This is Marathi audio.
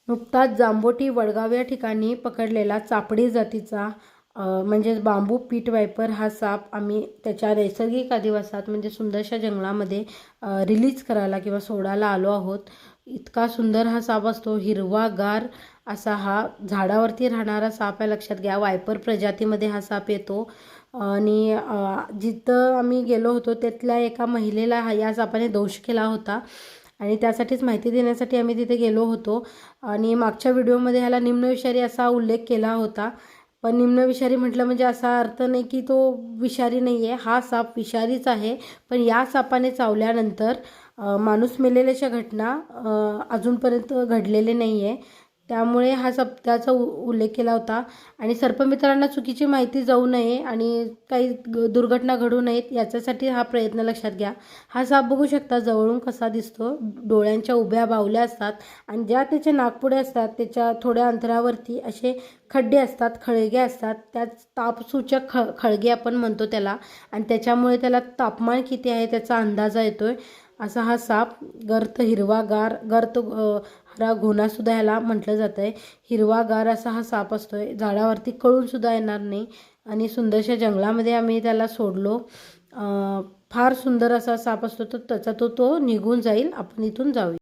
नुकताच जांभोटी वडगाव या ठिकाणी पकडलेला चापडी जातीचा म्हणजेच बांबू पीट वायपर हा साप आम्ही त्याच्या नैसर्गिक अधिवासात म्हणजे सुंदरशा जंगलामध्ये रिलीज करायला किंवा सोडायला आलो आहोत. इतका सुंदर हा साप असतो, हिरवागार असा हा झाडावरती राहणारा साप आहे. लक्षात घ्या, वायपर प्रजातीमध्ये हा साप येतो. आणि जिथं आम्ही गेलो होतो तिथल्या एका महिलेला या सापाने दोष केला होता आणि त्यासाठीच माहिती देण्यासाठी आम्ही तिथे गेलो होतो. आणि मागच्या व्हिडिओमध्ये ह्याला निम्नविषारी असा उल्लेख केला होता. पण निम्नविषारी म्हटलं म्हणजे असा अर्थ नाही की तो विषारी नाही आहे, हा साप विषारीच आहे. पण या सापाने चावल्यानंतर माणूस मेलेल्याच्या घटना अजूनपर्यंत घडलेले नाही आहे. त्यामुळे हा त्याचा उल्लेख केला होता. आणि सर्पमित्रांना चुकीची माहिती जाऊ नये आणि काही दुर्घटना घडू नयेत याच्यासाठी हा प्रयत्न लक्षात घ्या. हा साप बघू शकता जवळून कसा दिसतो. डोळ्यांच्या उभ्या बावल्या असतात आणि ज्या त्याचे नागपुडे असतात त्याच्या थोड्या अंतरावरती असे खड्डे असतात, खळगे असतात. त्याच तापसूचक खळगे आपण म्हणतो त्याला. आणि त्याच्यामुळे त्याला तापमान किती आहे त्याचा अंदाजा येतोय. असा हा साप गर्त हिरवागार, गर्त हरा घोणासुद्धा ह्याला म्हटलं जातं आहे. हिरवागार असा हा साप असतोय, झाडावरती कळूनसुद्धा येणार नाही. आणि सुंदरशा जंगलामध्ये आम्ही त्याला सोडलो. फार सुंदर असा साप असतो, तर त्याचा तो निघून जाईल. आपण इथून जाऊया.